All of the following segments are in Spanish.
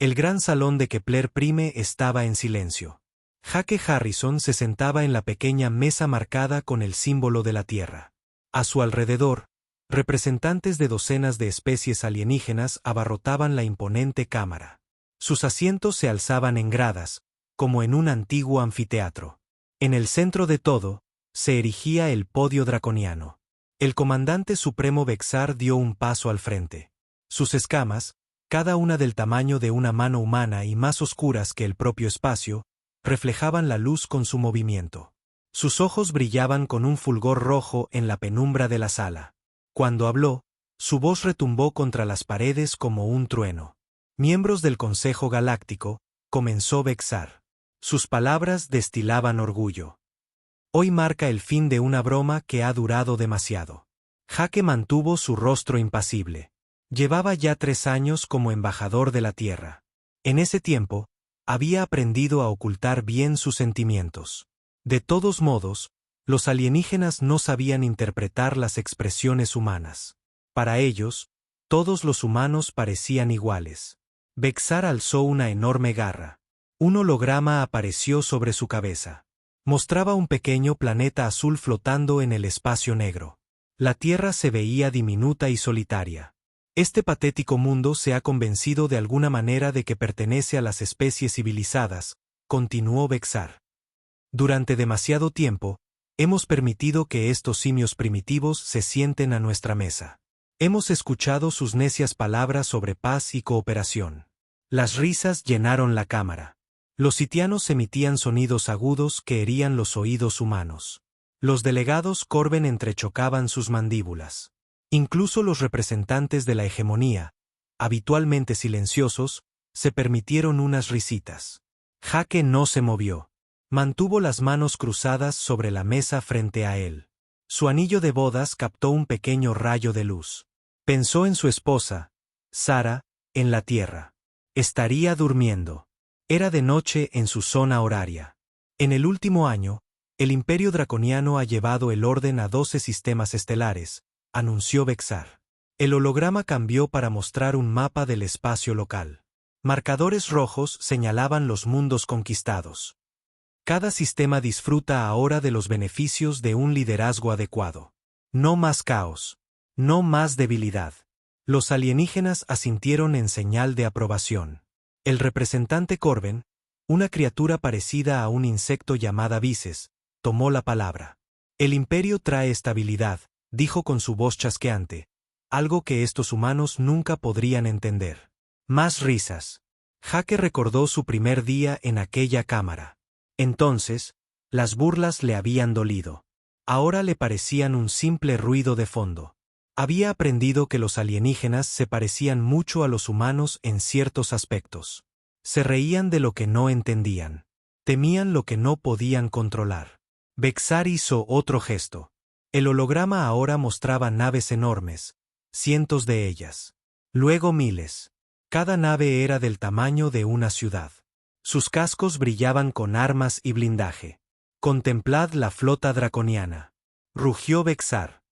El gran salón de Kepler Prime estaba en silencio. Jake Harrison se sentaba en la pequeña mesa marcada con el símbolo de la Tierra. A su alrededor, representantes de docenas de especies alienígenas abarrotaban la imponente cámara. Sus asientos se alzaban en gradas, como en un antiguo anfiteatro. En el centro de todo, se erigía el podio draconiano. El comandante supremo Vexar dio un paso al frente. Sus escamas, cada una del tamaño de una mano humana y más oscuras que el propio espacio, reflejaban la luz con su movimiento. Sus ojos brillaban con un fulgor rojo en la penumbra de la sala. Cuando habló, su voz retumbó contra las paredes como un trueno. Miembros del Consejo Galáctico, comenzó Vexar. Sus palabras destilaban orgullo. Hoy marca el fin de una broma que ha durado demasiado. Jake mantuvo su rostro impasible. Llevaba ya 3 años como embajador de la Tierra. En ese tiempo, había aprendido a ocultar bien sus sentimientos. De todos modos, los alienígenas no sabían interpretar las expresiones humanas. Para ellos, todos los humanos parecían iguales. Vexar alzó una enorme garra. Un holograma apareció sobre su cabeza. Mostraba un pequeño planeta azul flotando en el espacio negro. La Tierra se veía diminuta y solitaria. Este patético mundo se ha convencido de alguna manera de que pertenece a las especies civilizadas, continuó Vexar. Durante demasiado tiempo, hemos permitido que estos simios primitivos se sienten a nuestra mesa. Hemos escuchado sus necias palabras sobre paz y cooperación. Las risas llenaron la cámara. Los sitianos emitían sonidos agudos que herían los oídos humanos. Los delegados Corben entrechocaban sus mandíbulas. Incluso los representantes de la hegemonía, habitualmente silenciosos, se permitieron unas risitas. Jake no se movió. Mantuvo las manos cruzadas sobre la mesa frente a él. Su anillo de bodas captó un pequeño rayo de luz. Pensó en su esposa, Sara, en la Tierra. Estaría durmiendo. Era de noche en su zona horaria. En el último año, el Imperio Draconiano ha llevado el orden a 12 sistemas estelares, anunció Vexar. El holograma cambió para mostrar un mapa del espacio local. Marcadores rojos señalaban los mundos conquistados. Cada sistema disfruta ahora de los beneficios de un liderazgo adecuado. No más caos. No más debilidad. Los alienígenas asintieron en señal de aprobación. El representante Corben, una criatura parecida a un insecto llamada Vises, tomó la palabra. El imperio trae estabilidad, dijo con su voz chasqueante, algo que estos humanos nunca podrían entender. Más risas. Jake recordó su primer día en aquella cámara. Entonces, las burlas le habían dolido. Ahora le parecían un simple ruido de fondo. Había aprendido que los alienígenas se parecían mucho a los humanos en ciertos aspectos. Se reían de lo que no entendían. Temían lo que no podían controlar. Vexar hizo otro gesto. El holograma ahora mostraba naves enormes, cientos de ellas. Luego miles. Cada nave era del tamaño de una ciudad. Sus cascos brillaban con armas y blindaje. Contemplad la flota draconiana. Rugió Vexar.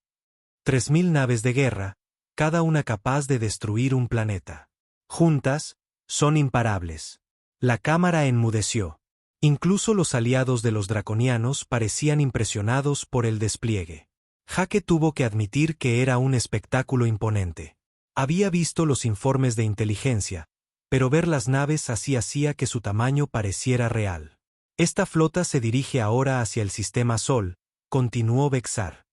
3000 naves de guerra, cada una capaz de destruir un planeta. Juntas, son imparables. La cámara enmudeció. Incluso los aliados de los draconianos parecían impresionados por el despliegue. Jake tuvo que admitir que era un espectáculo imponente. Había visto los informes de inteligencia, pero ver las naves así hacía que su tamaño pareciera real. Esta flota se dirige ahora hacia el sistema Sol, continuó Vexar.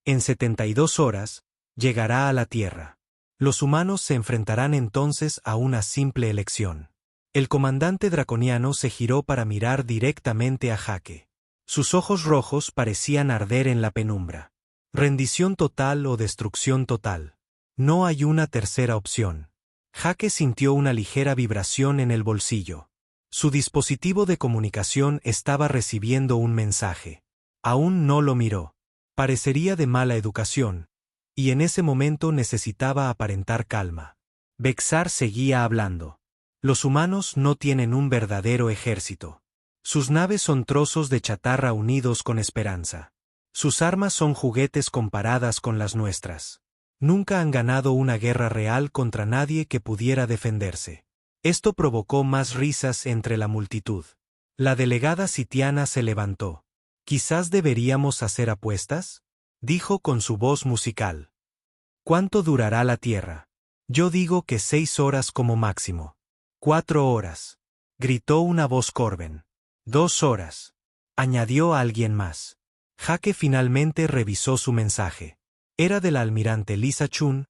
En 72 horas, llegará a la Tierra. Los humanos se enfrentarán entonces a una simple elección. El comandante draconiano se giró para mirar directamente a Jake. Sus ojos rojos parecían arder en la penumbra. Rendición total o destrucción total. No hay una tercera opción. Jake sintió una ligera vibración en el bolsillo. Su dispositivo de comunicación estaba recibiendo un mensaje. Aún no lo miró. Parecería de mala educación, y en ese momento necesitaba aparentar calma. Vexar seguía hablando. Los humanos no tienen un verdadero ejército. Sus naves son trozos de chatarra unidos con esperanza. Sus armas son juguetes comparadas con las nuestras. Nunca han ganado una guerra real contra nadie que pudiera defenderse. Esto provocó más risas entre la multitud. La delegada sitiana se levantó. «¿Quizás deberíamos hacer apuestas?», dijo con su voz musical. «¿Cuánto durará la tierra? Yo digo que 6 horas como máximo». 4 horas. Gritó una voz Corben. 2 horas. Añadió alguien más. Jake finalmente revisó su mensaje. Era del almirante Lisa Chun,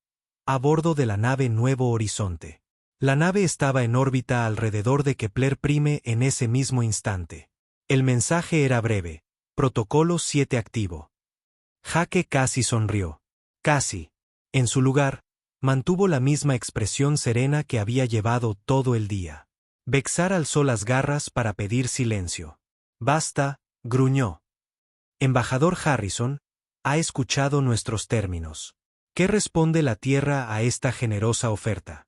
a bordo de la nave Nuevo Horizonte. La nave estaba en órbita alrededor de Kepler Prime en ese mismo instante. El mensaje era breve: Protocolo 7 activo. Jake casi sonrió. Casi. En su lugar, mantuvo la misma expresión serena que había llevado todo el día. Vexar alzó las garras para pedir silencio. «Basta», gruñó. «Embajador Harrison, ha escuchado nuestros términos. ¿Qué responde la Tierra a esta generosa oferta?»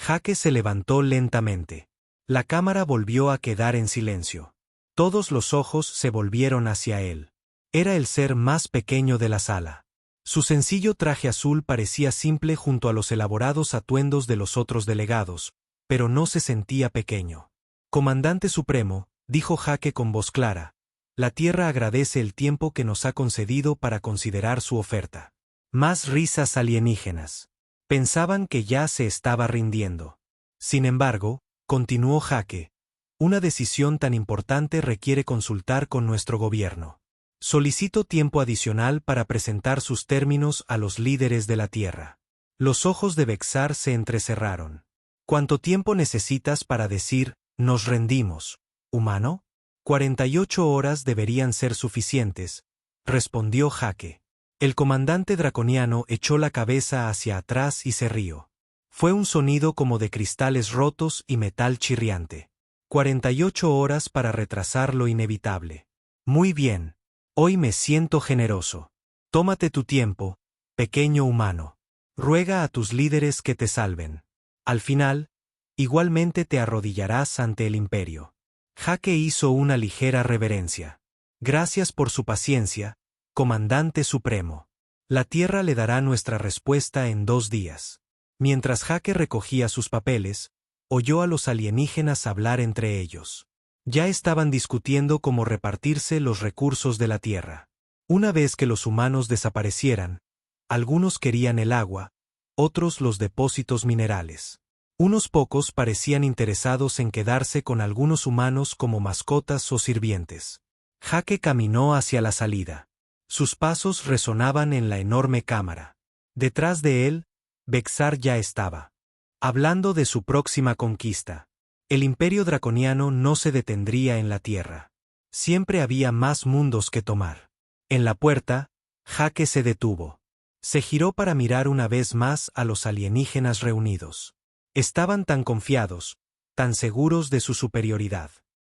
Jake se levantó lentamente. La cámara volvió a quedar en silencio. Todos los ojos se volvieron hacia él. Era el ser más pequeño de la sala. Su sencillo traje azul parecía simple junto a los elaborados atuendos de los otros delegados, pero no se sentía pequeño. «Comandante Supremo», dijo Jake con voz clara, «la Tierra agradece el tiempo que nos ha concedido para considerar su oferta». Más risas alienígenas. Pensaban que ya se estaba rindiendo. Sin embargo, continuó Jake, una decisión tan importante requiere consultar con nuestro gobierno. Solicito tiempo adicional para presentar sus términos a los líderes de la Tierra. Los ojos de Vexar se entrecerraron. ¿Cuánto tiempo necesitas para decir, nos rendimos, humano? 48 horas deberían ser suficientes, respondió Jake. El comandante draconiano echó la cabeza hacia atrás y se rió. Fue un sonido como de cristales rotos y metal chirriante. 48 horas para retrasar lo inevitable. Muy bien. Hoy me siento generoso. Tómate tu tiempo, pequeño humano. Ruega a tus líderes que te salven. Al final, igualmente te arrodillarás ante el imperio. Jake hizo una ligera reverencia. Gracias por su paciencia, Comandante Supremo. La Tierra le dará nuestra respuesta en 2 días. Mientras Jake recogía sus papeles, oyó a los alienígenas hablar entre ellos. Ya estaban discutiendo cómo repartirse los recursos de la Tierra. Una vez que los humanos desaparecieran, algunos querían el agua, otros los depósitos minerales. Unos pocos parecían interesados en quedarse con algunos humanos como mascotas o sirvientes. Jake caminó hacia la salida. Sus pasos resonaban en la enorme cámara. Detrás de él, Vexar ya estaba. Hablando de su próxima conquista. El imperio draconiano no se detendría en la Tierra. Siempre había más mundos que tomar. En la puerta, Jake se detuvo. Se giró para mirar una vez más a los alienígenas reunidos. Estaban tan confiados, tan seguros de su superioridad.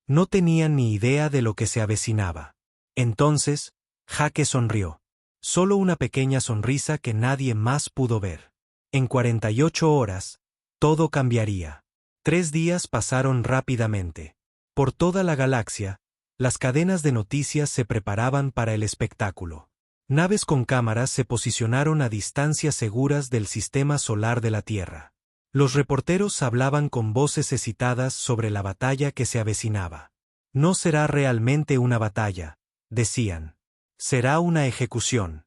No tenían ni idea de lo que se avecinaba. Entonces, Jake sonrió. Solo una pequeña sonrisa que nadie más pudo ver. En 48 horas, todo cambiaría. 3 días pasaron rápidamente. Por toda la galaxia, las cadenas de noticias se preparaban para el espectáculo. Naves con cámaras se posicionaron a distancias seguras del sistema solar de la Tierra. Los reporteros hablaban con voces excitadas sobre la batalla que se avecinaba. No será realmente una batalla, decían. Será una ejecución.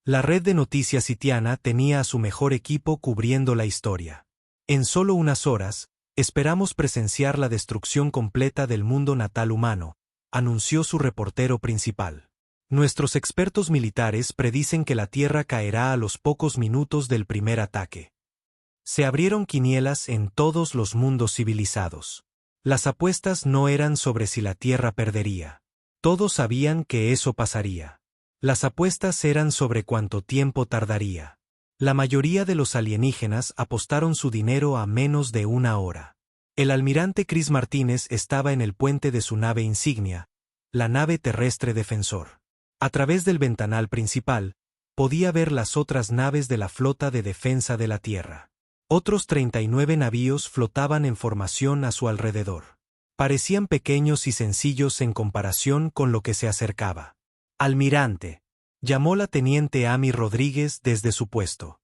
La red de noticias sitiana tenía a su mejor equipo cubriendo la historia. En solo unas horas, esperamos presenciar la destrucción completa del mundo natal humano, anunció su reportero principal. Nuestros expertos militares predicen que la Tierra caerá a los pocos minutos del primer ataque. Se abrieron quinielas en todos los mundos civilizados. Las apuestas no eran sobre si la Tierra perdería. Todos sabían que eso pasaría. Las apuestas eran sobre cuánto tiempo tardaría. La mayoría de los alienígenas apostaron su dinero a menos de 1 hora. El almirante Chris Martínez estaba en el puente de su nave insignia, la nave terrestre Defensor. A través del ventanal principal, podía ver las otras naves de la flota de defensa de la Tierra. Otros 39 navíos flotaban en formación a su alrededor. Parecían pequeños y sencillos en comparación con lo que se acercaba. «Almirante», llamó la teniente Amy Rodríguez desde su puesto.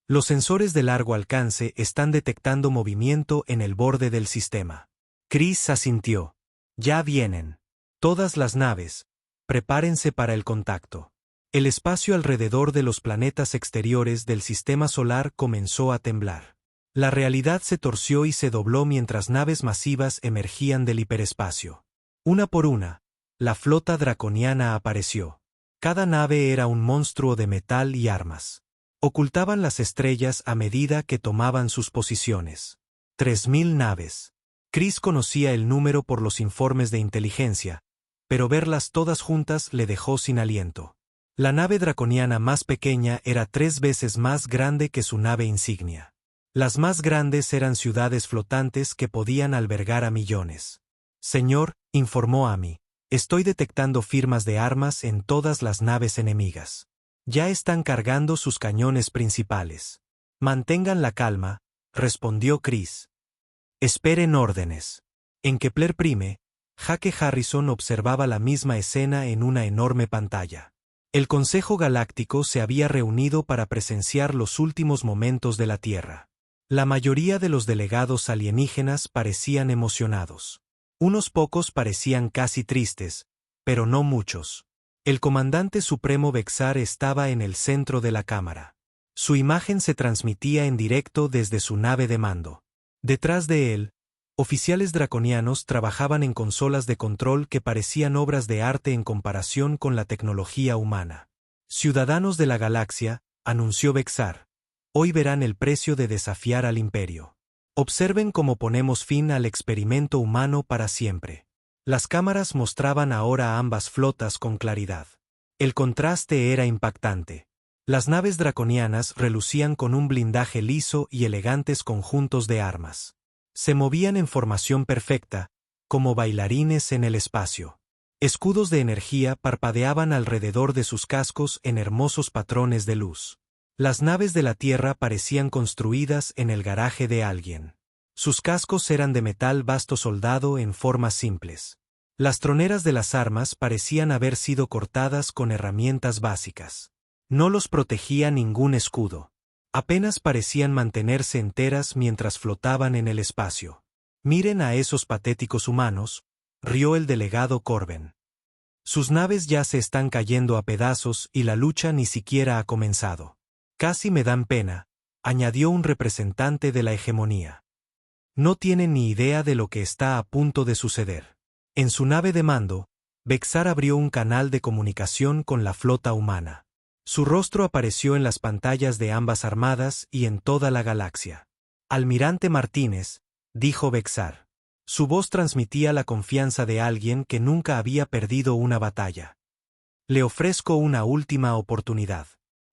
Los sensores de largo alcance están detectando movimiento en el borde del sistema. Chris asintió. Ya vienen. Todas las naves. Prepárense para el contacto. El espacio alrededor de los planetas exteriores del sistema solar comenzó a temblar. La realidad se torció y se dobló mientras naves masivas emergían del hiperespacio. Una por una, la flota draconiana apareció. Cada nave era un monstruo de metal y armas. Ocultaban las estrellas a medida que tomaban sus posiciones. 3000 naves. Chris conocía el número por los informes de inteligencia, pero verlas todas juntas le dejó sin aliento. La nave draconiana más pequeña era 3 veces más grande que su nave insignia. Las más grandes eran ciudades flotantes que podían albergar a millones. Señor, informó Amy, estoy detectando firmas de armas en todas las naves enemigas. Ya están cargando sus cañones principales. Mantengan la calma, respondió Chris. Esperen órdenes. En Kepler Prime, Jake Harrison observaba la misma escena en una enorme pantalla. El Consejo Galáctico se había reunido para presenciar los últimos momentos de la Tierra. La mayoría de los delegados alienígenas parecían emocionados. Unos pocos parecían casi tristes, pero no muchos. El comandante supremo Vexar estaba en el centro de la cámara. Su imagen se transmitía en directo desde su nave de mando. Detrás de él, oficiales draconianos trabajaban en consolas de control que parecían obras de arte en comparación con la tecnología humana. Ciudadanos de la galaxia, anunció Vexar, hoy verán el precio de desafiar al Imperio. Observen cómo ponemos fin al experimento humano para siempre. Las cámaras mostraban ahora a ambas flotas con claridad. El contraste era impactante. Las naves draconianas relucían con un blindaje liso y elegantes conjuntos de armas. Se movían en formación perfecta, como bailarines en el espacio. Escudos de energía parpadeaban alrededor de sus cascos en hermosos patrones de luz. Las naves de la Tierra parecían construidas en el garaje de alguien. Sus cascos eran de metal vasto soldado en formas simples. Las troneras de las armas parecían haber sido cortadas con herramientas básicas. No los protegía ningún escudo. Apenas parecían mantenerse enteras mientras flotaban en el espacio. Miren a esos patéticos humanos, rió el delegado Corben. Sus naves ya se están cayendo a pedazos y la lucha ni siquiera ha comenzado. Casi me dan pena, añadió un representante de la hegemonía. No tienen ni idea de lo que está a punto de suceder. En su nave de mando, Vexar abrió un canal de comunicación con la flota humana. Su rostro apareció en las pantallas de ambas armadas y en toda la galaxia. Almirante Martínez, dijo Vexar. Su voz transmitía la confianza de alguien que nunca había perdido una batalla. Le ofrezco una última oportunidad.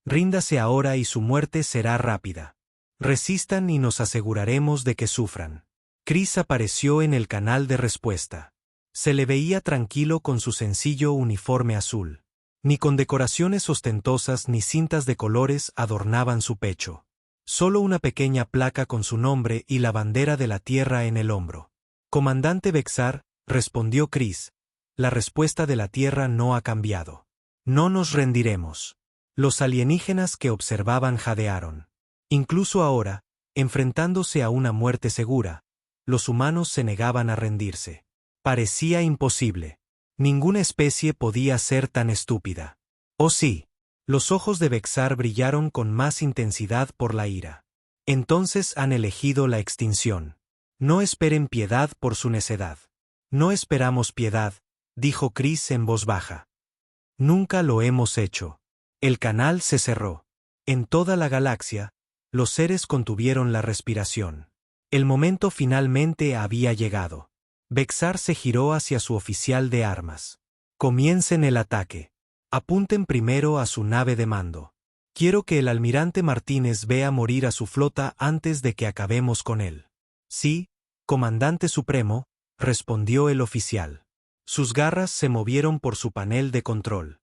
Ríndase ahora y su muerte será rápida. Resistan y nos aseguraremos de que sufran. Chris apareció en el canal de respuesta. Se le veía tranquilo con su sencillo uniforme azul. Ni condecoraciones ostentosas ni cintas de colores adornaban su pecho. Solo una pequeña placa con su nombre y la bandera de la Tierra en el hombro. Comandante Vexar, respondió Chris, la respuesta de la Tierra no ha cambiado. No nos rendiremos. Los alienígenas que observaban jadearon. Incluso ahora, enfrentándose a una muerte segura, los humanos se negaban a rendirse. Parecía imposible. Ninguna especie podía ser tan estúpida. Oh sí. Los ojos de Vexar brillaron con más intensidad por la ira. Entonces han elegido la extinción. No esperen piedad por su necedad. No esperamos piedad, dijo Chris en voz baja. Nunca lo hemos hecho. El canal se cerró. En toda la galaxia, los seres contuvieron la respiración. El momento finalmente había llegado. Vexar se giró hacia su oficial de armas. Comiencen el ataque. Apunten primero a su nave de mando. Quiero que el almirante Martínez vea morir a su flota antes de que acabemos con él. Sí, comandante supremo, respondió el oficial. Sus garras se movieron por su panel de control.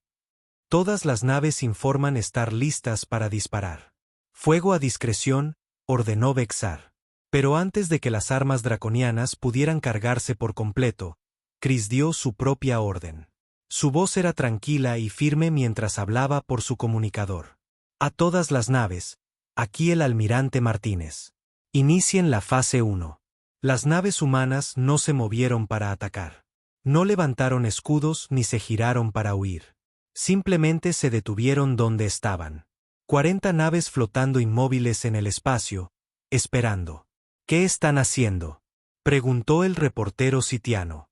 Todas las naves informan estar listas para disparar. Fuego a discreción, ordenó Vexar. Pero antes de que las armas draconianas pudieran cargarse por completo, Chris dio su propia orden. Su voz era tranquila y firme mientras hablaba por su comunicador. A todas las naves, Aquí el almirante Martínez. Inicien la fase 1. Las naves humanas no se movieron para atacar. No levantaron escudos ni se giraron para huir. Simplemente se detuvieron donde estaban. 40 naves flotando inmóviles en el espacio, esperando. ¿Qué están haciendo?, preguntó el reportero sitiano.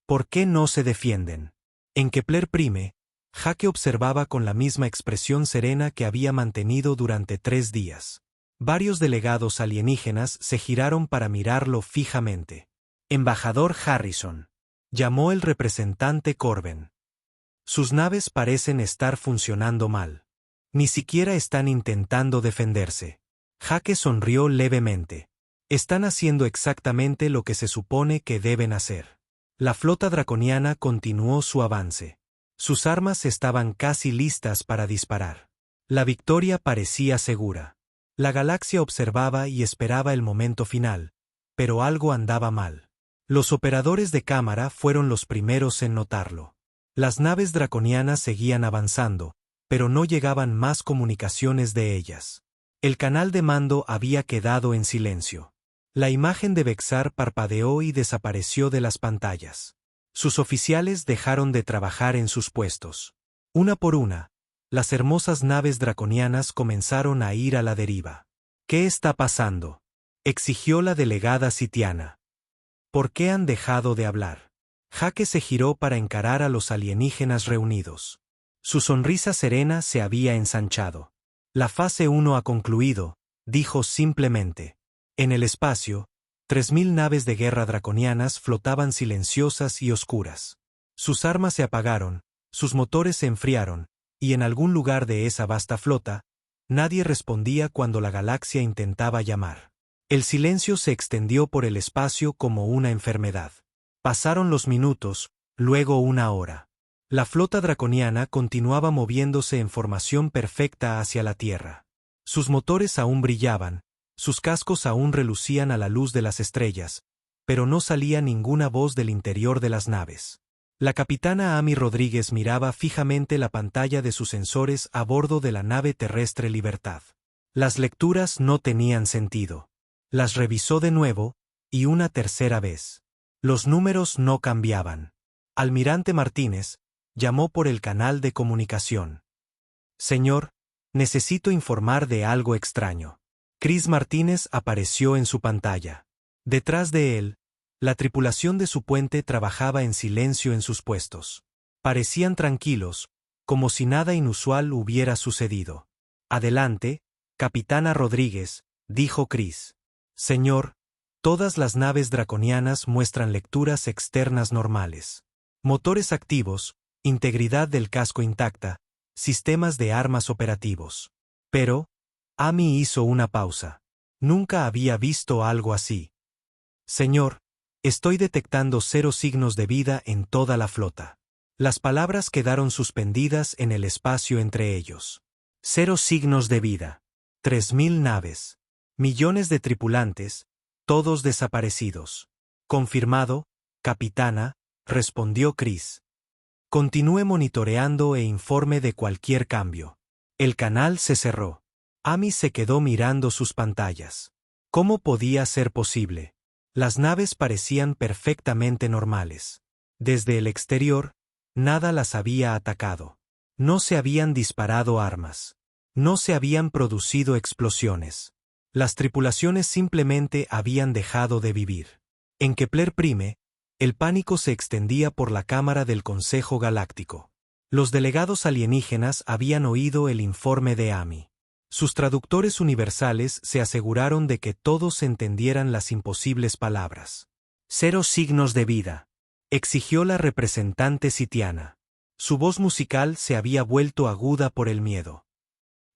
¿Por qué no se defienden? En Kepler Prime, Jake observaba con la misma expresión serena que había mantenido durante 3 días. Varios delegados alienígenas se giraron para mirarlo fijamente. Embajador Harrison, llamó el representante Corben. Sus naves parecen estar funcionando mal. Ni siquiera están intentando defenderse. Jake sonrió levemente. Están haciendo exactamente lo que se supone que deben hacer. La flota draconiana continuó su avance. Sus armas estaban casi listas para disparar. La victoria parecía segura. La galaxia observaba y esperaba el momento final, pero algo andaba mal. Los operadores de cámara fueron los primeros en notarlo. Las naves draconianas seguían avanzando, pero no llegaban más comunicaciones de ellas. El canal de mando había quedado en silencio. La imagen de Vexar parpadeó y desapareció de las pantallas. Sus oficiales dejaron de trabajar en sus puestos. Una por una, las hermosas naves draconianas comenzaron a ir a la deriva. ¿Qué está pasando?, exigió la delegada sitiana. ¿Por qué han dejado de hablar? Jake se giró para encarar a los alienígenas reunidos. Su sonrisa serena se había ensanchado. La fase 1 ha concluido, dijo simplemente. En el espacio, 3000 naves de guerra draconianas flotaban silenciosas y oscuras. Sus armas se apagaron, sus motores se enfriaron, y en algún lugar de esa vasta flota, nadie respondía cuando la galaxia intentaba llamar. El silencio se extendió por el espacio como una enfermedad. Pasaron los minutos, luego una hora. La flota draconiana continuaba moviéndose en formación perfecta hacia la Tierra. Sus motores aún brillaban, sus cascos aún relucían a la luz de las estrellas, pero no salía ninguna voz del interior de las naves. La capitana Amy Rodríguez miraba fijamente la pantalla de sus sensores a bordo de la nave terrestre Libertad. Las lecturas no tenían sentido. Las revisó de nuevo, y una tercera vez. Los números no cambiaban. Almirante Martínez llamó por el canal de comunicación. Señor, necesito informar de algo extraño. Chris Martínez apareció en su pantalla. Detrás de él, la tripulación de su puente trabajaba en silencio en sus puestos. Parecían tranquilos, como si nada inusual hubiera sucedido. Adelante, Capitana Rodríguez, dijo Chris. Señor, todas las naves draconianas muestran lecturas externas normales. Motores activos, integridad del casco intacta, sistemas de armas operativos. Pero, Amy hizo una pausa. Nunca había visto algo así. Señor, estoy detectando 0 signos de vida en toda la flota. Las palabras quedaron suspendidas en el espacio entre ellos. 0 signos de vida. 3000 naves. Millones de tripulantes, todos desaparecidos. Confirmado, capitana, respondió Chris. Continúe monitoreando e informe de cualquier cambio. El canal se cerró. Amy se quedó mirando sus pantallas. ¿Cómo podía ser posible? Las naves parecían perfectamente normales. Desde el exterior, nada las había atacado. No se habían disparado armas. No se habían producido explosiones. Las tripulaciones simplemente habían dejado de vivir. En Kepler Prime, el pánico se extendía por la Cámara del Consejo Galáctico. Los delegados alienígenas habían oído el informe de Amy. Sus traductores universales se aseguraron de que todos entendieran las imposibles palabras. 0 signos de vida, exigió la representante sitiana. Su voz musical se había vuelto aguda por el miedo.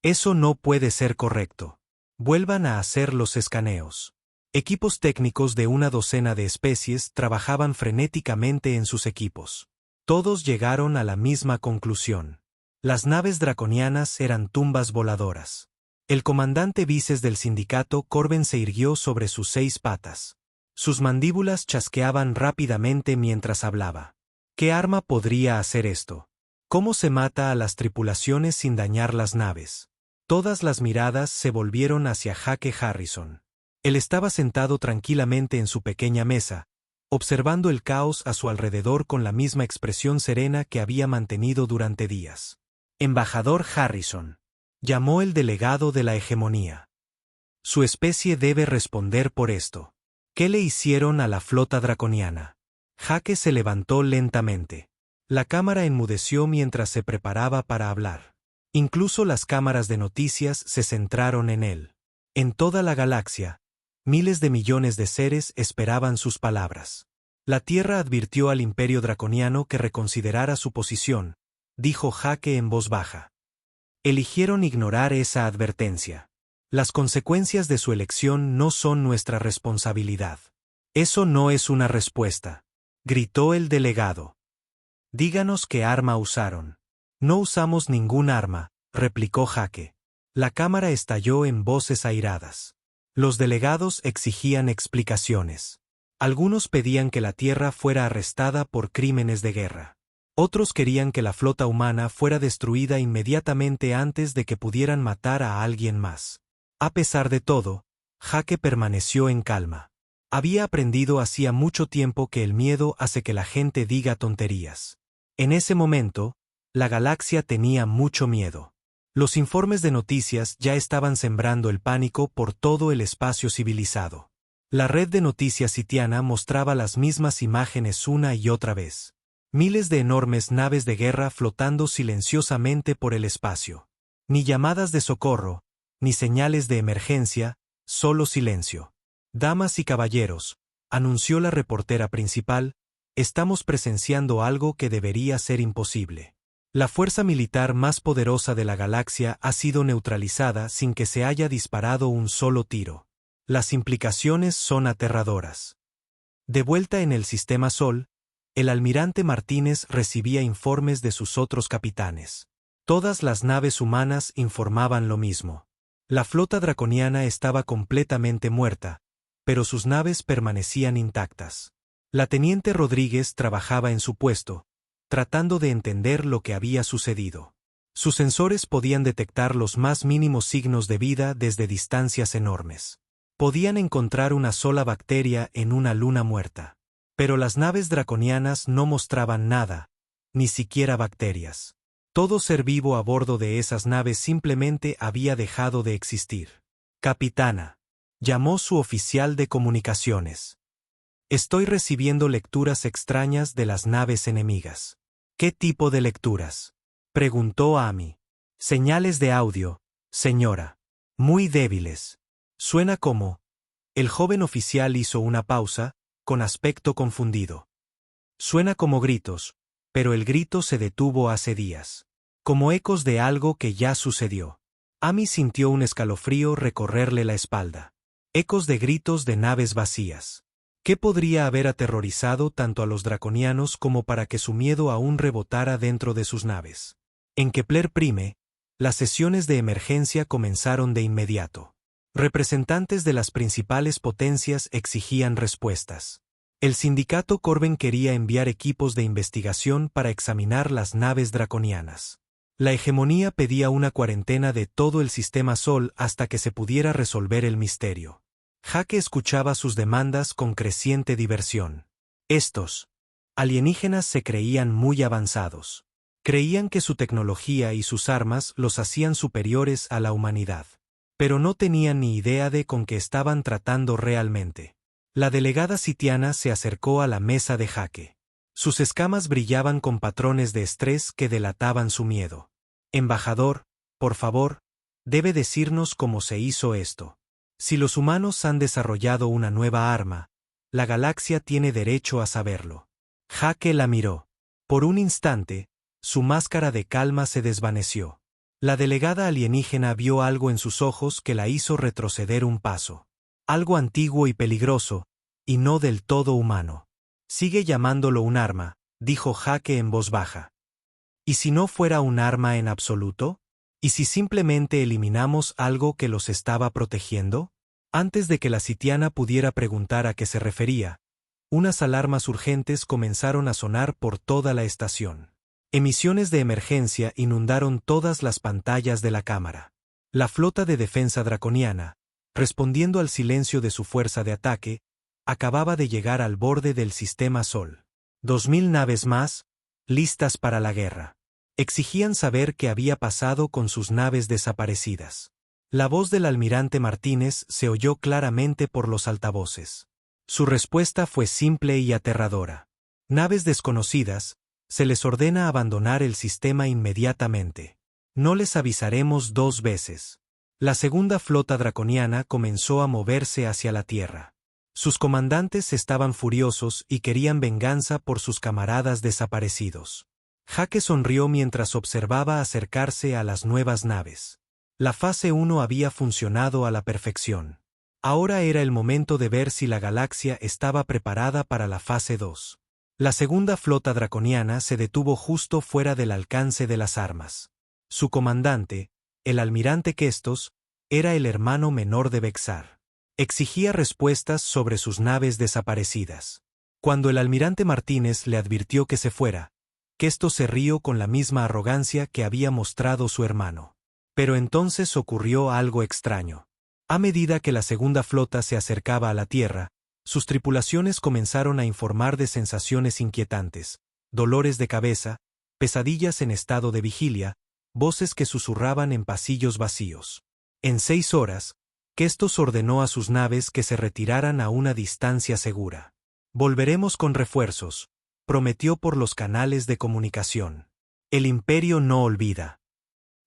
Eso no puede ser correcto. Vuelvan a hacer los escaneos. Equipos técnicos de una docena de especies trabajaban frenéticamente en sus equipos. Todos llegaron a la misma conclusión. Las naves draconianas eran tumbas voladoras. El comandante vices del sindicato Corben se irguió sobre sus 6 patas. Sus mandíbulas chasqueaban rápidamente mientras hablaba. ¿Qué arma podría hacer esto? ¿Cómo se mata a las tripulaciones sin dañar las naves? Todas las miradas se volvieron hacia Jake Harrison. Él estaba sentado tranquilamente en su pequeña mesa, observando el caos a su alrededor con la misma expresión serena que había mantenido durante días. Embajador Harrison, llamó el delegado de la hegemonía. Su especie debe responder por esto. ¿Qué le hicieron a la flota draconiana? Jake se levantó lentamente. La cámara enmudeció mientras se preparaba para hablar. Incluso las cámaras de noticias se centraron en él. En toda la galaxia, miles de millones de seres esperaban sus palabras. La Tierra advirtió al Imperio Draconiano que reconsiderara su posición, dijo Jake en voz baja. Eligieron ignorar esa advertencia. Las consecuencias de su elección no son nuestra responsabilidad. Eso no es una respuesta, gritó el delegado. Díganos qué arma usaron. No usamos ningún arma, replicó Jake. La cámara estalló en voces airadas. Los delegados exigían explicaciones. Algunos pedían que la Tierra fuera arrestada por crímenes de guerra. Otros querían que la flota humana fuera destruida inmediatamente antes de que pudieran matar a alguien más. A pesar de todo, Jake permaneció en calma. Había aprendido hacía mucho tiempo que el miedo hace que la gente diga tonterías. En ese momento, la galaxia tenía mucho miedo. Los informes de noticias ya estaban sembrando el pánico por todo el espacio civilizado. La red de noticias sitiana mostraba las mismas imágenes una y otra vez. Miles de enormes naves de guerra flotando silenciosamente por el espacio. Ni llamadas de socorro, ni señales de emergencia, solo silencio. Damas y caballeros, anunció la reportera principal, estamos presenciando algo que debería ser imposible. La fuerza militar más poderosa de la galaxia ha sido neutralizada sin que se haya disparado un solo tiro. Las implicaciones son aterradoras. De vuelta en el sistema Sol, el almirante Martínez recibía informes de sus otros capitanes. Todas las naves humanas informaban lo mismo. La flota draconiana estaba completamente muerta, pero sus naves permanecían intactas. La teniente Rodríguez trabajaba en su puesto, tratando de entender lo que había sucedido. Sus sensores podían detectar los más mínimos signos de vida desde distancias enormes. Podían encontrar una sola bacteria en una luna muerta. Pero las naves draconianas no mostraban nada, ni siquiera bacterias. Todo ser vivo a bordo de esas naves simplemente había dejado de existir. Capitana, llamó su oficial de comunicaciones. Estoy recibiendo lecturas extrañas de las naves enemigas. ¿Qué tipo de lecturas? Preguntó Amy. Señales de audio, señora. Muy débiles. Suena como... El joven oficial hizo una pausa, con aspecto confundido. Suena como gritos, pero el grito se detuvo hace días. Como ecos de algo que ya sucedió. Amy sintió un escalofrío recorrerle la espalda. Ecos de gritos de naves vacías. ¿Qué podría haber aterrorizado tanto a los draconianos como para que su miedo aún rebotara dentro de sus naves? En Kepler Prime, las sesiones de emergencia comenzaron de inmediato. Representantes de las principales potencias exigían respuestas. El sindicato Corben quería enviar equipos de investigación para examinar las naves draconianas. La hegemonía pedía una cuarentena de todo el sistema Sol hasta que se pudiera resolver el misterio. Jake escuchaba sus demandas con creciente diversión. Estos alienígenas se creían muy avanzados. Creían que su tecnología y sus armas los hacían superiores a la humanidad. Pero no tenían ni idea de con qué estaban tratando realmente. La delegada sitiana se acercó a la mesa de Jake. Sus escamas brillaban con patrones de estrés que delataban su miedo. Embajador, por favor, debe decirnos cómo se hizo esto. Si los humanos han desarrollado una nueva arma, la galaxia tiene derecho a saberlo. Jake la miró. Por un instante, su máscara de calma se desvaneció. La delegada alienígena vio algo en sus ojos que la hizo retroceder un paso. Algo antiguo y peligroso, y no del todo humano. Sigue llamándolo un arma, dijo Jake en voz baja. ¿Y si no fuera un arma en absoluto? ¿Y si simplemente eliminamos algo que los estaba protegiendo? Antes de que la sitiana pudiera preguntar a qué se refería, unas alarmas urgentes comenzaron a sonar por toda la estación. Emisiones de emergencia inundaron todas las pantallas de la cámara. La flota de defensa draconiana, respondiendo al silencio de su fuerza de ataque, acababa de llegar al borde del sistema Sol. 2000 naves más, listas para la guerra. Exigían saber qué había pasado con sus naves desaparecidas. La voz del almirante Martínez se oyó claramente por los altavoces. Su respuesta fue simple y aterradora. Naves desconocidas, se les ordena abandonar el sistema inmediatamente. No les avisaremos 2 veces. La segunda flota draconiana comenzó a moverse hacia la Tierra. Sus comandantes estaban furiosos y querían venganza por sus camaradas desaparecidos. Jaque sonrió mientras observaba acercarse a las nuevas naves. La fase 1 había funcionado a la perfección. Ahora era el momento de ver si la galaxia estaba preparada para la fase 2. La segunda flota draconiana se detuvo justo fuera del alcance de las armas. Su comandante, el almirante Kestos, era el hermano menor de Vexar. Exigía respuestas sobre sus naves desaparecidas. Cuando el almirante Martínez le advirtió que se fuera, Kestos se rió con la misma arrogancia que había mostrado su hermano. Pero entonces ocurrió algo extraño. A medida que la segunda flota se acercaba a la Tierra, sus tripulaciones comenzaron a informar de sensaciones inquietantes, dolores de cabeza, pesadillas en estado de vigilia, voces que susurraban en pasillos vacíos. En 6 horas, Kestos ordenó a sus naves que se retiraran a una distancia segura. Volveremos con refuerzos, prometió por los canales de comunicación. El Imperio no olvida.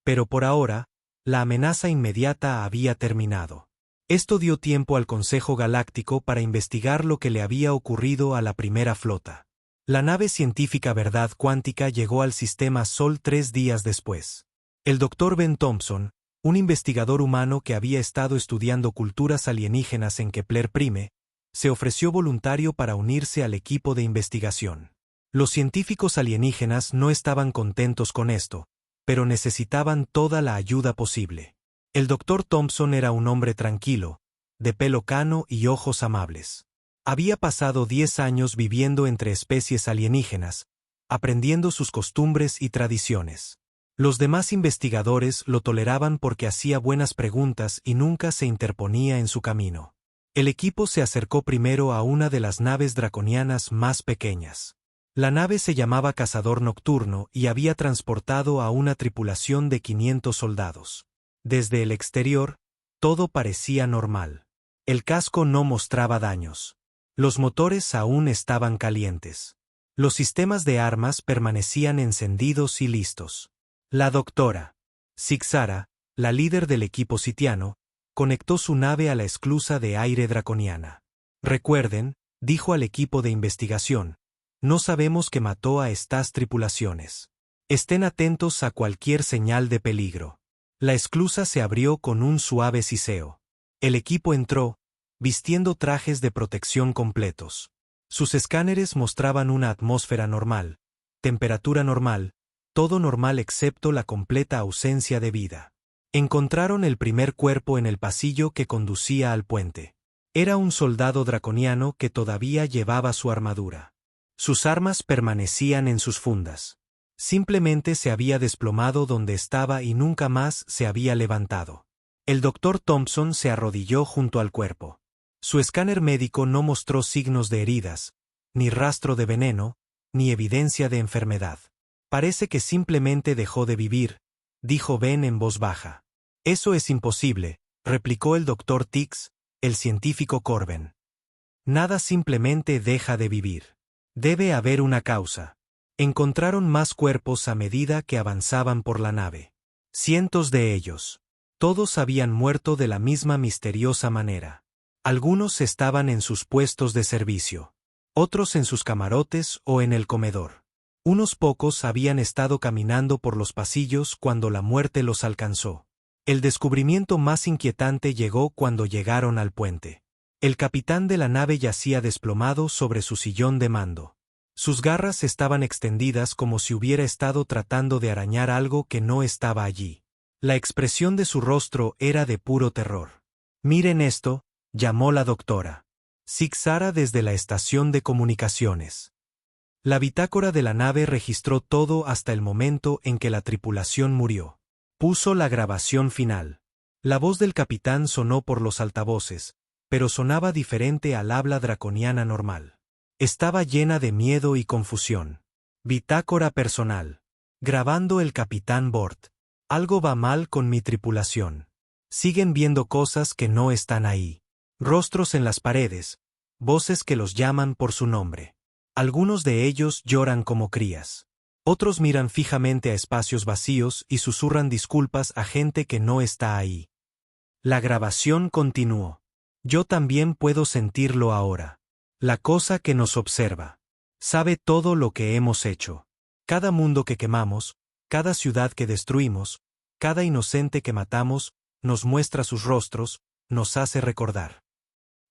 Pero por ahora, la amenaza inmediata había terminado. Esto dio tiempo al Consejo Galáctico para investigar lo que le había ocurrido a la primera flota. La nave científica Verdad Cuántica llegó al sistema Sol 3 días después. El Dr. Ben Thompson, un investigador humano que había estado estudiando culturas alienígenas en Kepler Prime, se ofreció voluntario para unirse al equipo de investigación. Los científicos alienígenas no estaban contentos con esto, pero necesitaban toda la ayuda posible. El Dr. Thompson era un hombre tranquilo, de pelo cano y ojos amables. Había pasado 10 años viviendo entre especies alienígenas, aprendiendo sus costumbres y tradiciones. Los demás investigadores lo toleraban porque hacía buenas preguntas y nunca se interponía en su camino. El equipo se acercó primero a una de las naves draconianas más pequeñas. La nave se llamaba Cazador Nocturno y había transportado a una tripulación de 500 soldados. Desde el exterior, todo parecía normal. El casco no mostraba daños. Los motores aún estaban calientes. Los sistemas de armas permanecían encendidos y listos. La doctora Sixara, la líder del equipo sitiano, conectó su nave a la esclusa de aire draconiana. Recuerden, dijo al equipo de investigación, no sabemos qué mató a estas tripulaciones. Estén atentos a cualquier señal de peligro. La esclusa se abrió con un suave siseo. El equipo entró, vistiendo trajes de protección completos. Sus escáneres mostraban una atmósfera normal, temperatura normal, todo normal excepto la completa ausencia de vida. Encontraron el primer cuerpo en el pasillo que conducía al puente. Era un soldado draconiano que todavía llevaba su armadura. Sus armas permanecían en sus fundas. Simplemente se había desplomado donde estaba y nunca más se había levantado. El Dr. Thompson se arrodilló junto al cuerpo. Su escáner médico no mostró signos de heridas, ni rastro de veneno, ni evidencia de enfermedad. Parece que simplemente dejó de vivir, dijo Ben en voz baja. Eso es imposible, replicó el Dr. Tix, el científico Corben. Nada simplemente deja de vivir. Debe haber una causa. Encontraron más cuerpos a medida que avanzaban por la nave. Cientos de ellos. Todos habían muerto de la misma misteriosa manera. Algunos estaban en sus puestos de servicio. Otros en sus camarotes o en el comedor. Unos pocos habían estado caminando por los pasillos cuando la muerte los alcanzó. El descubrimiento más inquietante llegó cuando llegaron al puente. El capitán de la nave yacía desplomado sobre su sillón de mando. Sus garras estaban extendidas como si hubiera estado tratando de arañar algo que no estaba allí. La expresión de su rostro era de puro terror. «Miren esto», llamó la doctora Sixara desde la estación de comunicaciones. La bitácora de la nave registró todo hasta el momento en que la tripulación murió. Puso la grabación final. La voz del capitán sonó por los altavoces, pero sonaba diferente al habla draconiana normal. Estaba llena de miedo y confusión. Bitácora personal. Grabando el capitán Bort. Algo va mal con mi tripulación. Siguen viendo cosas que no están ahí. Rostros en las paredes, voces que los llaman por su nombre. Algunos de ellos lloran como crías. Otros miran fijamente a espacios vacíos y susurran disculpas a gente que no está ahí. La grabación continuó. Yo también puedo sentirlo ahora. La cosa que nos observa. Sabe todo lo que hemos hecho. Cada mundo que quemamos, cada ciudad que destruimos, cada inocente que matamos, nos muestra sus rostros, nos hace recordar.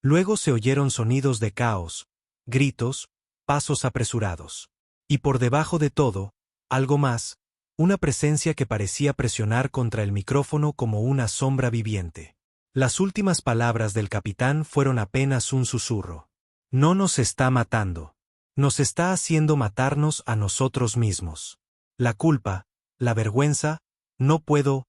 Luego se oyeron sonidos de caos, gritos, pasos apresurados. Y por debajo de todo, algo más, una presencia que parecía presionar contra el micrófono como una sombra viviente. Las últimas palabras del capitán fueron apenas un susurro. No nos está matando. Nos está haciendo matarnos a nosotros mismos. La culpa, la vergüenza, no puedo.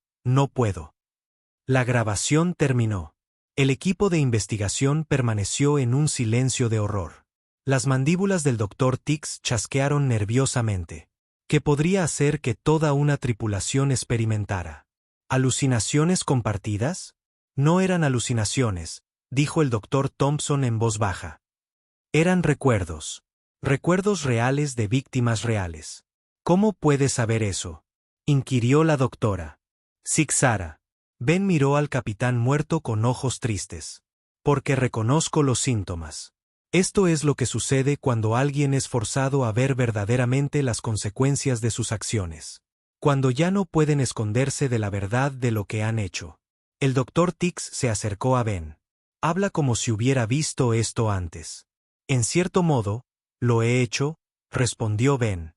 La grabación terminó. El equipo de investigación permaneció en un silencio de horror. Las mandíbulas del Dr. Tix chasquearon nerviosamente. ¿Qué podría hacer que toda una tripulación experimentara? ¿Alucinaciones compartidas? No eran alucinaciones, dijo el Dr. Thompson en voz baja. Eran recuerdos. Recuerdos reales de víctimas reales. ¿Cómo puedes saber eso?, inquirió la doctora. Sixara. Ben miró al capitán muerto con ojos tristes. Porque reconozco los síntomas. Esto es lo que sucede cuando alguien es forzado a ver verdaderamente las consecuencias de sus acciones. Cuando ya no pueden esconderse de la verdad de lo que han hecho. El Dr. Tix se acercó a Ben. Habla como si hubiera visto esto antes. En cierto modo, lo he hecho, respondió Ben.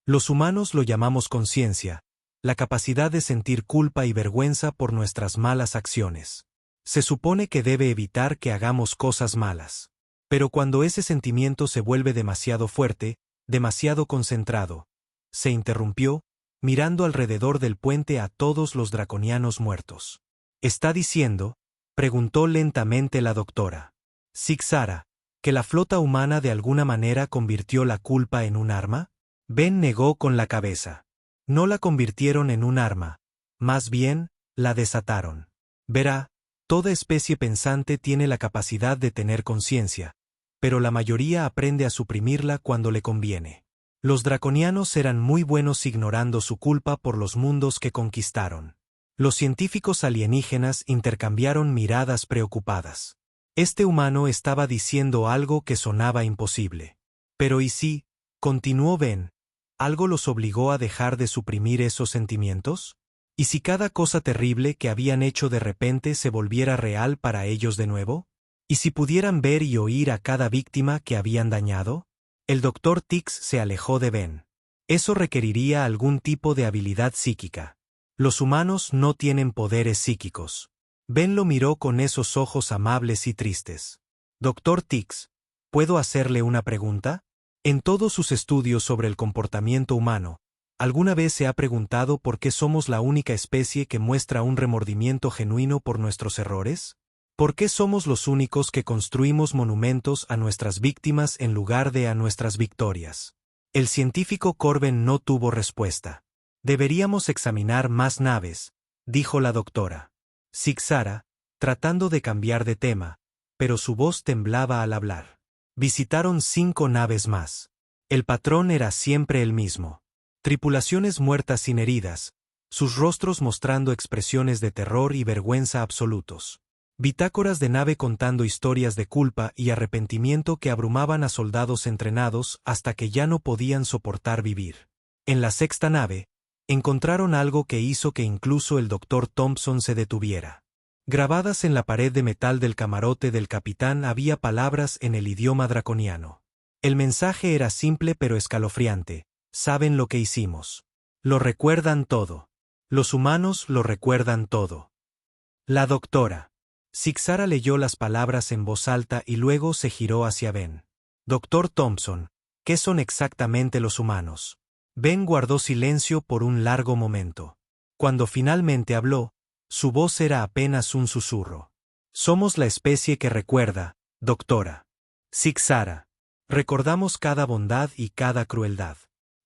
Los humanos lo llamamos conciencia, la capacidad de sentir culpa y vergüenza por nuestras malas acciones. Se supone que debe evitar que hagamos cosas malas. Pero cuando ese sentimiento se vuelve demasiado fuerte, demasiado concentrado, se interrumpió, mirando alrededor del puente a todos los draconianos muertos. ¿Está diciendo?, preguntó lentamente la doctora. Sixara, ¿que la flota humana de alguna manera convirtió la culpa en un arma? Ben negó con la cabeza. No la convirtieron en un arma, más bien, la desataron. Verá, toda especie pensante tiene la capacidad de tener conciencia, pero la mayoría aprende a suprimirla cuando le conviene. Los draconianos eran muy buenos ignorando su culpa por los mundos que conquistaron. Los científicos alienígenas intercambiaron miradas preocupadas. Este humano estaba diciendo algo que sonaba imposible. Pero ¿y si, continuó Ben, algo los obligó a dejar de suprimir esos sentimientos? ¿Y si cada cosa terrible que habían hecho de repente se volviera real para ellos de nuevo? ¿Y si pudieran ver y oír a cada víctima que habían dañado? El Dr. Tix se alejó de Ben. Eso requeriría algún tipo de habilidad psíquica. Los humanos no tienen poderes psíquicos. Ben lo miró con esos ojos amables y tristes. Dr. Tix, ¿puedo hacerle una pregunta? En todos sus estudios sobre el comportamiento humano, ¿alguna vez se ha preguntado por qué somos la única especie que muestra un remordimiento genuino por nuestros errores? ¿Por qué somos los únicos que construimos monumentos a nuestras víctimas en lugar de a nuestras victorias? El científico Corben no tuvo respuesta. Deberíamos examinar más naves, dijo la doctora. Sixara, tratando de cambiar de tema, pero su voz temblaba al hablar. Visitaron 5 naves más. El patrón era siempre el mismo. Tripulaciones muertas sin heridas, sus rostros mostrando expresiones de terror y vergüenza absolutos. Bitácoras de nave contando historias de culpa y arrepentimiento que abrumaban a soldados entrenados hasta que ya no podían soportar vivir. En la 6ª nave, encontraron algo que hizo que incluso el Dr. Thompson se detuviera. Grabadas en la pared de metal del camarote del capitán había palabras en el idioma draconiano. El mensaje era simple pero escalofriante. Saben lo que hicimos. Lo recuerdan todo. Los humanos lo recuerdan todo. La doctora. Sixara leyó las palabras en voz alta y luego se giró hacia Ben. Dr. Thompson, ¿qué son exactamente los humanos? Ben guardó silencio por un largo momento. Cuando finalmente habló, Su voz era apenas un susurro. Somos la especie que recuerda, doctora. Sixara. Recordamos cada bondad y cada crueldad.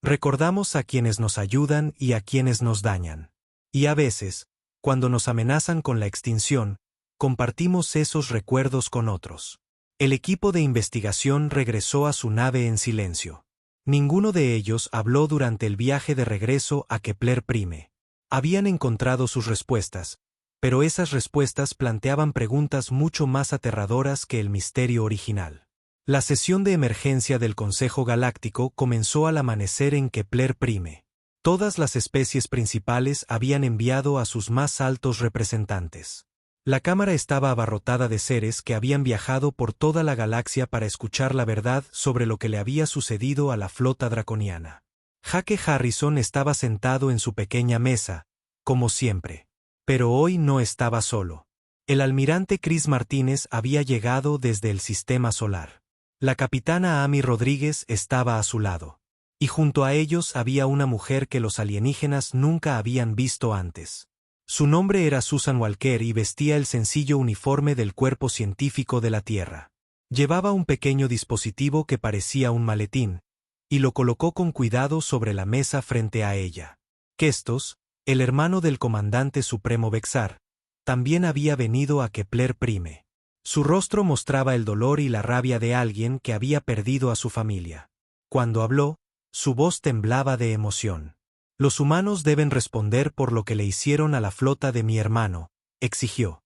Recordamos a quienes nos ayudan y a quienes nos dañan. Y a veces, cuando nos amenazan con la extinción, compartimos esos recuerdos con otros. El equipo de investigación regresó a su nave en silencio. Ninguno de ellos habló durante el viaje de regreso a Kepler Prime. Habían encontrado sus respuestas, pero esas respuestas planteaban preguntas mucho más aterradoras que el misterio original. La sesión de emergencia del Consejo Galáctico comenzó al amanecer en Kepler Prime. Todas las especies principales habían enviado a sus más altos representantes. La cámara estaba abarrotada de seres que habían viajado por toda la galaxia para escuchar la verdad sobre lo que le había sucedido a la flota draconiana. Jake Harrison estaba sentado en su pequeña mesa, como siempre. Pero hoy no estaba solo. El almirante Chris Martínez había llegado desde el sistema solar. La capitana Amy Rodríguez estaba a su lado. Y junto a ellos había una mujer que los alienígenas nunca habían visto antes. Su nombre era Susan Walker y vestía el sencillo uniforme del cuerpo científico de la Tierra. Llevaba un pequeño dispositivo que parecía un maletín, y lo colocó con cuidado sobre la mesa frente a ella. Kestos, el hermano del comandante supremo Bexar, también había venido a Kepler Prime. Su rostro mostraba el dolor y la rabia de alguien que había perdido a su familia. Cuando habló, su voz temblaba de emoción. Los humanos deben responder por lo que le hicieron a la flota de mi hermano, exigió.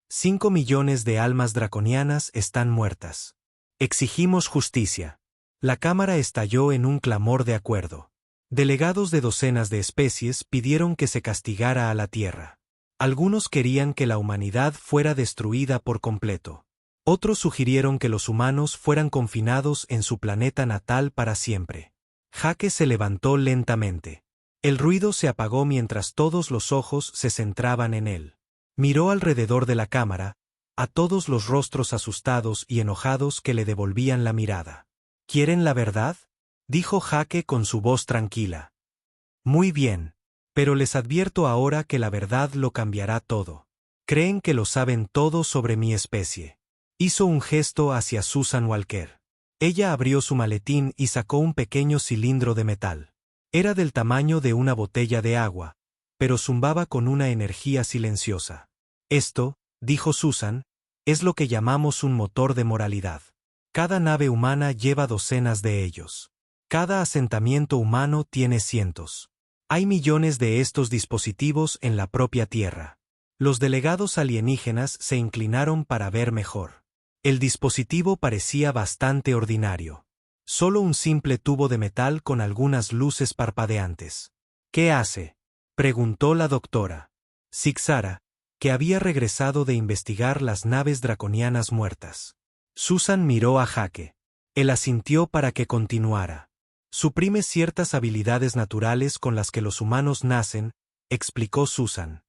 5 millones de almas draconianas están muertas. Exigimos justicia. La cámara estalló en un clamor de acuerdo. Delegados de docenas de especies pidieron que se castigara a la Tierra. Algunos querían que la humanidad fuera destruida por completo. Otros sugirieron que los humanos fueran confinados en su planeta natal para siempre. Jake se levantó lentamente. El ruido se apagó mientras todos los ojos se centraban en él. Miró alrededor de la cámara, a todos los rostros asustados y enojados que le devolvían la mirada. ¿Quieren la verdad?, dijo Jake con su voz tranquila. Muy bien, pero les advierto ahora que la verdad lo cambiará todo. Creen que lo saben todo sobre mi especie. Hizo un gesto hacia Susan Walker. Ella abrió su maletín y sacó un pequeño cilindro de metal. Era del tamaño de una botella de agua, pero zumbaba con una energía silenciosa. Esto, dijo Susan, es lo que llamamos un motor de moralidad. Cada nave humana lleva docenas de ellos. Cada asentamiento humano tiene cientos. Hay millones de estos dispositivos en la propia Tierra. Los delegados alienígenas se inclinaron para ver mejor. El dispositivo parecía bastante ordinario. Solo un simple tubo de metal con algunas luces parpadeantes. ¿Qué hace?, preguntó la doctora Sixara, que había regresado de investigar las naves draconianas muertas. Susan miró a Jake. Él asintió para que continuara. Suprime ciertas habilidades naturales con las que los humanos nacen, explicó Susan.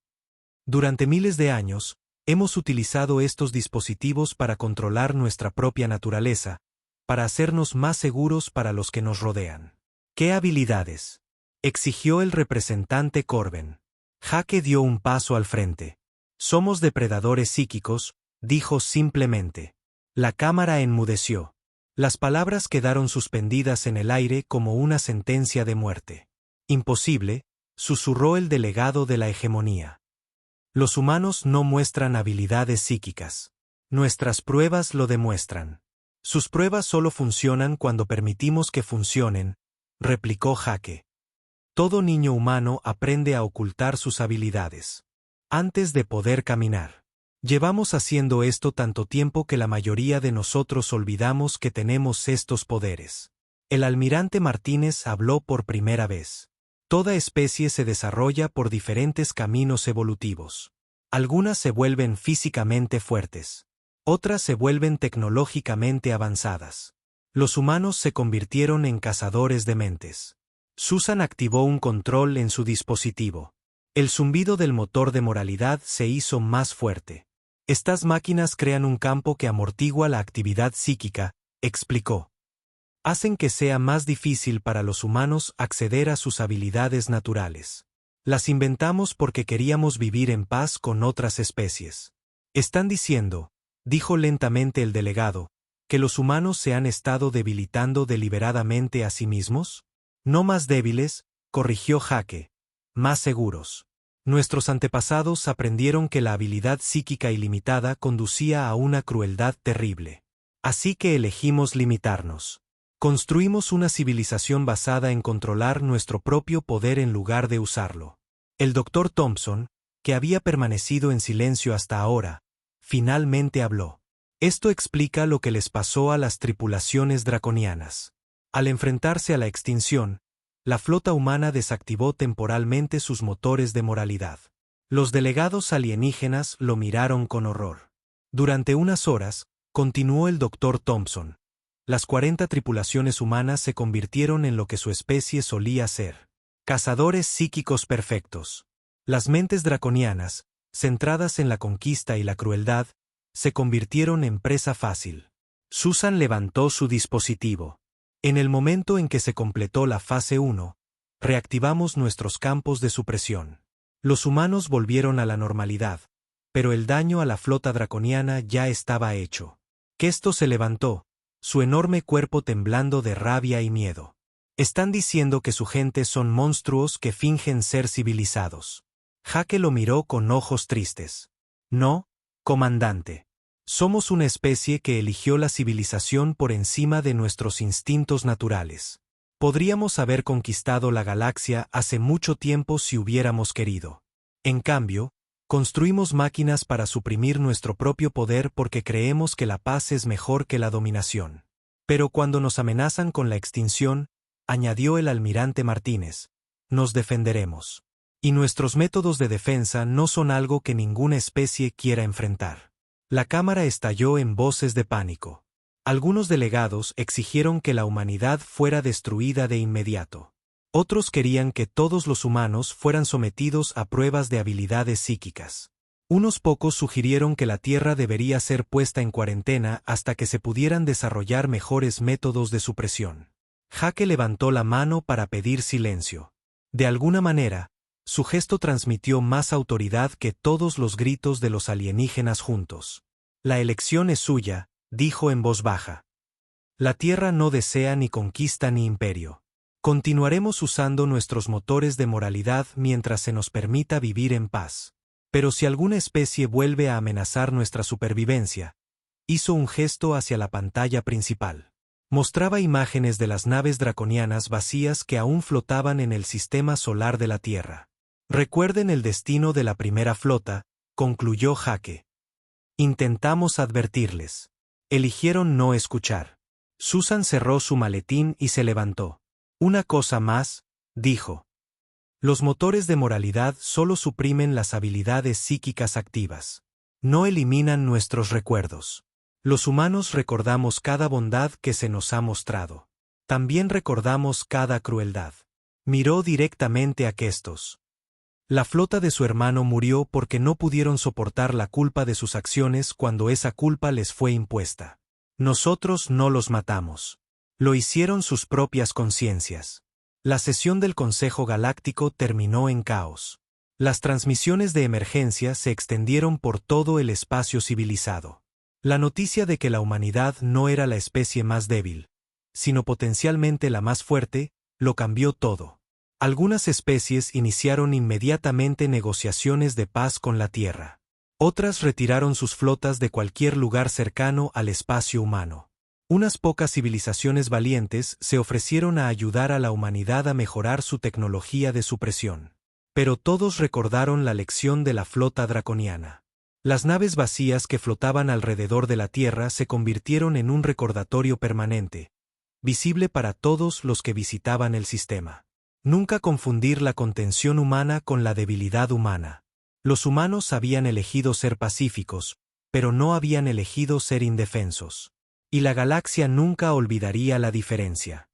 Durante miles de años, hemos utilizado estos dispositivos para controlar nuestra propia naturaleza, para hacernos más seguros para los que nos rodean. ¿Qué habilidades?, exigió el representante Corben. Jake dio un paso al frente. Somos depredadores psíquicos, dijo simplemente. La cámara enmudeció. Las palabras quedaron suspendidas en el aire como una sentencia de muerte. Imposible, susurró el delegado de la hegemonía. Los humanos no muestran habilidades psíquicas. Nuestras pruebas lo demuestran. Sus pruebas solo funcionan cuando permitimos que funcionen, replicó Jake. Todo niño humano aprende a ocultar sus habilidades. Antes de poder caminar. Llevamos haciendo esto tanto tiempo que la mayoría de nosotros olvidamos que tenemos estos poderes. El almirante Martínez habló por primera vez. Toda especie se desarrolla por diferentes caminos evolutivos. Algunas se vuelven físicamente fuertes. Otras se vuelven tecnológicamente avanzadas. Los humanos se convirtieron en cazadores de mentes. Susan activó un control en su dispositivo. El zumbido del motor de moralidad se hizo más fuerte. Estas máquinas crean un campo que amortigua la actividad psíquica, explicó. Hacen que sea más difícil para los humanos acceder a sus habilidades naturales. Las inventamos porque queríamos vivir en paz con otras especies. Están diciendo, dijo lentamente el delegado, que los humanos se han estado debilitando deliberadamente a sí mismos. No más débiles, corrigió Jake. Más seguros. Nuestros antepasados aprendieron que la habilidad psíquica ilimitada conducía a una crueldad terrible. Así que elegimos limitarnos. Construimos una civilización basada en controlar nuestro propio poder en lugar de usarlo. El Dr. Thompson, que había permanecido en silencio hasta ahora, finalmente habló. Esto explica lo que les pasó a las tripulaciones draconianas. Al enfrentarse a la extinción, la flota humana desactivó temporalmente sus motores de moralidad. Los delegados alienígenas lo miraron con horror. Durante unas horas, continuó el Dr. Thompson, las 40 tripulaciones humanas se convirtieron en lo que su especie solía ser. Cazadores psíquicos perfectos. Las mentes draconianas, centradas en la conquista y la crueldad, se convirtieron en presa fácil. Susan levantó su dispositivo. En el momento en que se completó la fase 1, reactivamos nuestros campos de supresión. Los humanos volvieron a la normalidad, pero el daño a la flota draconiana ya estaba hecho. Kesto se levantó, su enorme cuerpo temblando de rabia y miedo. Están diciendo que su gente son monstruos que fingen ser civilizados. Jake lo miró con ojos tristes. No, comandante. Somos una especie que eligió la civilización por encima de nuestros instintos naturales. Podríamos haber conquistado la galaxia hace mucho tiempo si hubiéramos querido. En cambio, construimos máquinas para suprimir nuestro propio poder porque creemos que la paz es mejor que la dominación. Pero cuando nos amenazan con la extinción, añadió el almirante Martínez, nos defenderemos. Y nuestros métodos de defensa no son algo que ninguna especie quiera enfrentar. La cámara estalló en voces de pánico. Algunos delegados exigieron que la humanidad fuera destruida de inmediato. Otros querían que todos los humanos fueran sometidos a pruebas de habilidades psíquicas. Unos pocos sugirieron que la Tierra debería ser puesta en cuarentena hasta que se pudieran desarrollar mejores métodos de supresión. Jake levantó la mano para pedir silencio. De alguna manera, su gesto transmitió más autoridad que todos los gritos de los alienígenas juntos. La elección es suya, dijo en voz baja. La Tierra no desea ni conquista ni imperio. Continuaremos usando nuestros motores de moralidad mientras se nos permita vivir en paz. Pero si alguna especie vuelve a amenazar nuestra supervivencia, hizo un gesto hacia la pantalla principal. Mostraba imágenes de las naves draconianas vacías que aún flotaban en el sistema solar de la Tierra. Recuerden el destino de la primera flota, concluyó Jake. Intentamos advertirles. Eligieron no escuchar. Susan cerró su maletín y se levantó. Una cosa más, dijo. Los motores de moralidad solo suprimen las habilidades psíquicas activas. No eliminan nuestros recuerdos. Los humanos recordamos cada bondad que se nos ha mostrado. También recordamos cada crueldad. Miró directamente a Kestos. La flota de su hermano murió porque no pudieron soportar la culpa de sus acciones cuando esa culpa les fue impuesta. Nosotros no los matamos. Lo hicieron sus propias conciencias. La sesión del Consejo Galáctico terminó en caos. Las transmisiones de emergencia se extendieron por todo el espacio civilizado. La noticia de que la humanidad no era la especie más débil, sino potencialmente la más fuerte, lo cambió todo. Algunas especies iniciaron inmediatamente negociaciones de paz con la Tierra. Otras retiraron sus flotas de cualquier lugar cercano al espacio humano. Unas pocas civilizaciones valientes se ofrecieron a ayudar a la humanidad a mejorar su tecnología de supresión. Pero todos recordaron la lección de la flota draconiana. Las naves vacías que flotaban alrededor de la Tierra se convirtieron en un recordatorio permanente, visible para todos los que visitaban el sistema. Nunca confundir la contención humana con la debilidad humana. Los humanos habían elegido ser pacíficos, pero no habían elegido ser indefensos. Y la galaxia nunca olvidaría la diferencia.